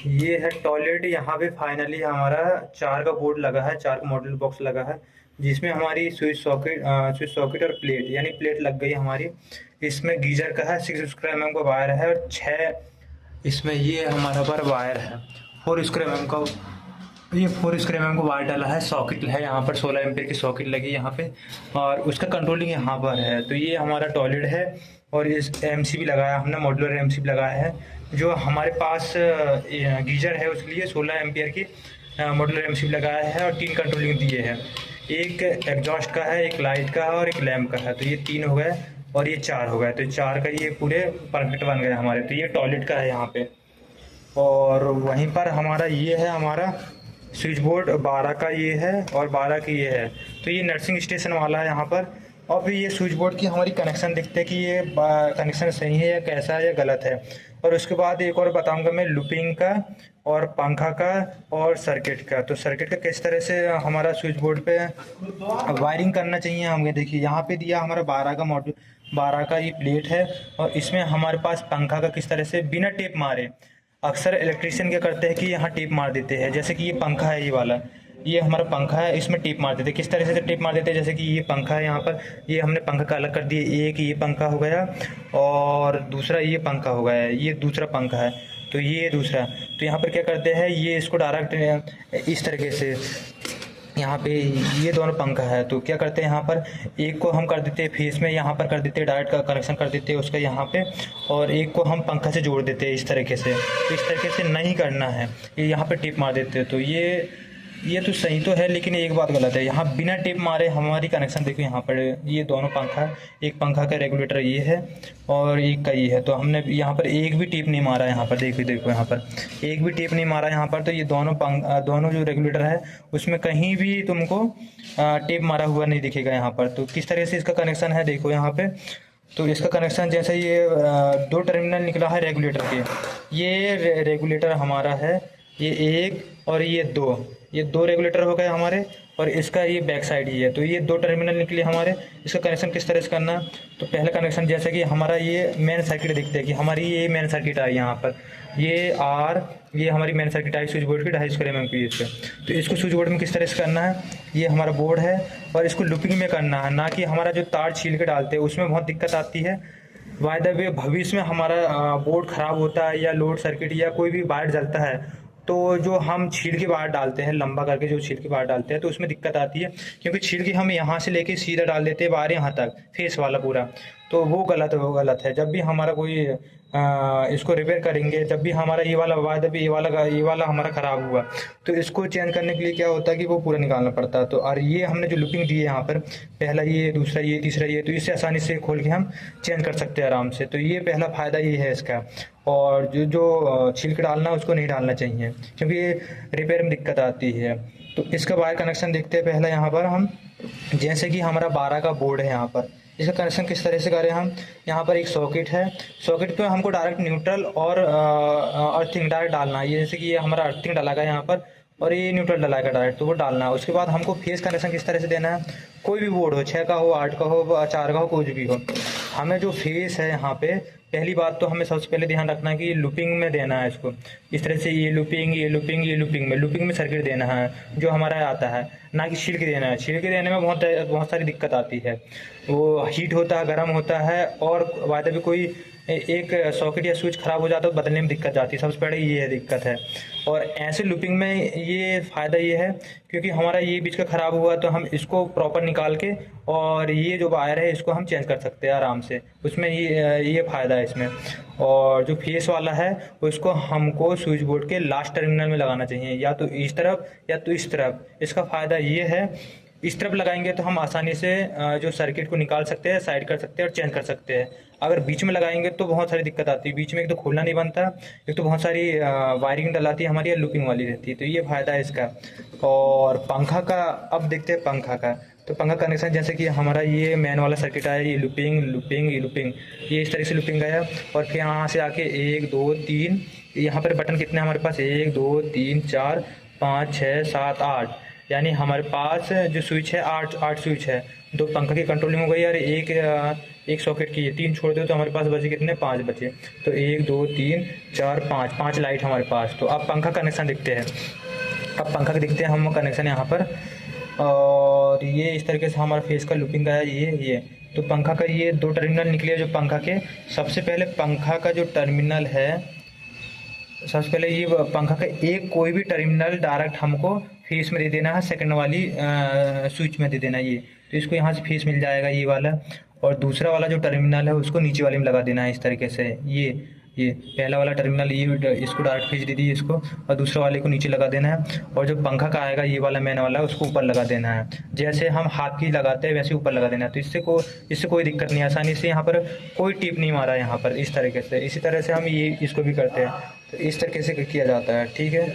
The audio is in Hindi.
ये है टॉयलेट। यहाँ पे फाइनली हमारा 4 का बोर्ड लगा है, 4 का मॉड्यूलर बॉक्स लगा है, जिसमें हमारी स्विच सॉकेट और प्लेट यानी प्लेट लग गई हमारी। इसमें गीजर का है, 6 स्क्रू का वायर है और 6 इसमें ये हमारा पर वायर है। 4 स्क्रू का, ये 4 स्क्रू का वायर डाला है। सॉकेट है यहाँ पर, 16 एम्पियर की सॉकेट लगी है यहाँ पे, और उसका कंट्रोलिंग यहाँ पर है। तो ये हमारा टॉयलेट है और इस एमसीबी लगाया हमने, मॉड्यूलर एमसीबी लगाया है। जो हमारे पास गीजर है उसके लिए 16 एम्पियर की मॉड्यूलर एमसीबी लगाया है और 3 कंट्रोलिंग दिए हैं। एक एग्जॉस्ट का है, एक लाइट का है और एक लैम्प का है। तो ये 3 हो गए और ये 4 हो गए। तो 4 का ये पूरे परफेक्ट बन गए हमारे। तो ये टॉयलेट का है यहाँ पे। और वहीं पर हमारा ये है, हमारा स्विच बोर्ड 12 का ये है और 12 की ये है। तो ये नर्सिंग स्टेशन वाला है यहाँ पर। और फिर ये स्विच बोर्ड की हमारी कनेक्शन दिखते हैं कि ये कनेक्शन सही है या कैसा है या गलत है। और उसके बाद एक और बताऊंगा मैं लूपिंग का और पंखा का और सर्किट का। तो सर्किट का किस तरह से हमारा स्विच बोर्ड पे वायरिंग करना चाहिए हमें। देखिए यहाँ पे दिया हमारा 12 का मॉड्यूल, 12 का ये प्लेट है और इसमें हमारे पास पंखा का किस तरह से बिना टेप मारे। अक्सर इलेक्ट्रिशियन क्या करते हैं कि यहाँ टेप मार देते हैं। जैसे कि ये पंखा है, ये वाला, ये हमारा पंखा है, इसमें टेप मार देते हैं। किस तरह से टेप मार देते हैं, जैसे कि ये पंखा है यहाँ पर, ये हमने पंखा का अलग कर दिए। एक ये पंखा हो गया और दूसरा ये पंखा हो गया, ये दूसरा पंखा है, तो ये दूसरा। तो यहाँ पर क्या करते हैं, ये इसको डायरेक्ट इस तरीके से, यहाँ पे ये दोनों पंखा है तो क्या करते हैं, यहाँ पर एक को हम कर देते हैं फेस में, यहाँ पर कर देते हैं डायरेक्ट का कनेक्शन कर देते हैं उसका यहाँ पे, और एक को हम पंखा से जोड़ देते हैं इस तरीके से। तो इस तरीके से नहीं करना है, ये यहाँ पे टिप मार देते हैं। तो ये तो सही तो है, लेकिन एक बात गलत है, यहाँ बिना टेप मारे हमारी कनेक्शन देखो यहाँ पर ये दोनों पंखा है, एक पंखा का रेगुलेटर ये है और एक का ये है। तो हमने यहाँ पर एक भी टेप नहीं मारा, यहाँ पर देखो यहाँ पर एक भी टेप नहीं मारा यहाँ पर। तो ये दोनों जो रेगुलेटर है उसमें कहीं भी तुमको टेप मारा हुआ नहीं दिखेगा यहाँ पर। तो किस तरह से इसका कनेक्शन है देखो यहाँ पे। तो इसका कनेक्शन जैसे ये 2 टर्मिनल निकला है रेगुलेटर के, ये रेगुलेटर हमारा है, ये एक और ये दो रेगुलेटर हो गए हमारे, और इसका ये बैक साइड ही है। तो ये 2 टर्मिनल निकले हमारे। इसका कनेक्शन किस तरह से करना है, तो पहला कनेक्शन जैसे कि हमारा ये मेन सर्किट दिखते हैं कि हमारी ये मेन सर्किट आई यहाँ पर, ये हमारी main circuit I switch board की 2.5 स्क्रू इसके। तो इसको स्विच बोर्ड में किस तरह से करना है, ये हमारा बोर्ड है और इसको लूपिंग में करना है, ना कि हमारा जो तार छील के डालते हैं उसमें बहुत दिक्कत आती है। बाय द वे भविष्य में हमारा बोर्ड ख़राब होता है या लोड सर्किट या कोई भी वायर जलता है, तो जो हम छील के बाहर डालते हैं, लंबा करके जो छील के बाहर डालते हैं, तो उसमें दिक्कत आती है, क्योंकि छील के हम यहाँ से लेके सीधा डाल देते हैं बाहर यहाँ तक फेस वाला पूरा। तो वो गलत है। जब भी हमारा कोई इसको रिपेयर करेंगे, जब भी हमारा ये वाला हमारा ख़राब हुआ, तो इसको चेंज करने के लिए क्या होता है कि वो पूरा निकालना पड़ता है। तो और ये हमने जो लूपिंग दी है यहाँ पर, पहला ये, दूसरा ये, तीसरा ये, तो इससे आसानी से खोल के हम चेंज कर सकते हैं आराम से। तो ये पहला फ़ायदा ये है इसका। और जो छील के डालना उसको नहीं डालना चाहिए, क्योंकि रिपेयर में दिक्कत आती है। तो इसका वायर कनेक्शन देखते हैं पहला यहाँ पर हम। जैसे कि हमारा 12 का बोर्ड है यहाँ पर, इसका कनेक्शन किस तरह से करें हम। यहाँ पर एक सॉकेट है, सॉकेट पे हमको डायरेक्ट न्यूट्रल और अर्थिंग डायरेक्ट डालना है। ये जैसे कि ये हमारा अर्थिंग डाला गया यहाँ पर और ये न्यूट्रल डाला गया डायरेक्ट, तो वो डालना है। उसके बाद हमको फेस कनेक्शन किस तरह से देना है, कोई भी बोर्ड हो, 6 का हो, 8 का हो, 4 का हो, कुछ भी हो, हमें जो फेस है यहाँ पे, पहली बात तो हमें सबसे पहले ध्यान रखना है कि लूपिंग में देना है इसको। इस तरह से ये लूपिंग में सर्किट देना है जो हमारा आता है, ना कि छील के देना है। छील के देने में बहुत सारी दिक्कत आती है, वो हीट होता है, गर्म होता है, और वायदा भी कोई एक सॉकेट या स्विच ख़राब हो जाता है तो बदलने में दिक्कत आती है। सबसे पहले ये दिक्कत है। और ऐसे लूपिंग में ये फ़ायदा ये है, क्योंकि हमारा ये बीच का ख़राब हुआ तो हम इसको प्रॉपर निकाल के, और ये जो वायर है इसको हम चेंज कर सकते हैं आराम से। उसमें ये फ़ायदा है इसमें। और जो फेस वाला है उसको हमको स्विच बोर्ड के लास्ट टर्मिनल में लगाना चाहिए, या तो इस तरफ या तो इस तरफ। इसका फ़ायदा ये है, इस तरफ लगाएंगे तो हम आसानी से जो सर्किट को निकाल सकते हैं, साइड कर सकते हैं और चेंज कर सकते हैं। अगर बीच में लगाएंगे तो बहुत सारी दिक्कत आती है। बीच में एक तो खोलना नहीं बनता, एक तो बहुत सारी वायरिंग डलाती है हमारी, या लूपिंग वाली रहती है। तो ये फ़ायदा है इसका। और पंखा का अब देखते हैं पंखा का। तो पंखा कनेक्शन जैसे कि हमारा ये मैन वाला सर्किट आया, ये लूपिंग, ये इस तरह से लूपिंग आया। और फिर यहाँ से आके 1 2 3, यहाँ पर बटन कितने हमारे पास, 1 2 3 4 5 6 7 8, यानी हमारे पास जो स्विच है 8 स्विच है, 2 पंखा की कंट्रोलिंग हो गई और एक सॉकेट की है, 3 छोड़ दो तो हमारे पास बचे कितने, 5 बचे। तो 1 2 3 4 5 लाइट हमारे पास। तो अब पंखा कनेक्शन दिखते हैं, अब पंखा के दिखते हैं हम कनेक्शन यहाँ पर। और ये इस तरीके से हमारा फेस का लुकिंग है ये। तो पंखा का ये 2 टर्मिनल निकले जो पंखा के। सबसे पहले पंखा का जो टर्मिनल है, सबसे पहले ये पंखा का एक कोई भी टर्मिनल डायरेक्ट हमको फेस में दे देना है, सेकंड वाली स्विच में दे देना है ये। तो इसको यहाँ से फेस मिल जाएगा ये वाला, और दूसरा वाला जो टर्मिनल है उसको नीचे वाले में लगा देना है इस तरीके से। ये पहला वाला टर्मिनल ये इसको डायरेक्ट फेस दे दी इसको, और दूसरा वाले को नीचे लगा देना है। और जो पंखा का आएगा ये वाला मेन वाला उसको ऊपर लगा देना है, जैसे हम हाथ की लगाते हैं वैसे ऊपर लगा देना है। तो इससे कोई दिक्कत नहीं, आसानी से यहाँ पर कोई टिप नहीं मारा यहाँ पर इस तरीके से। इसी तरह से हम ये इसको भी करते हैं, तो इस तरीके से किया जाता है, ठीक है।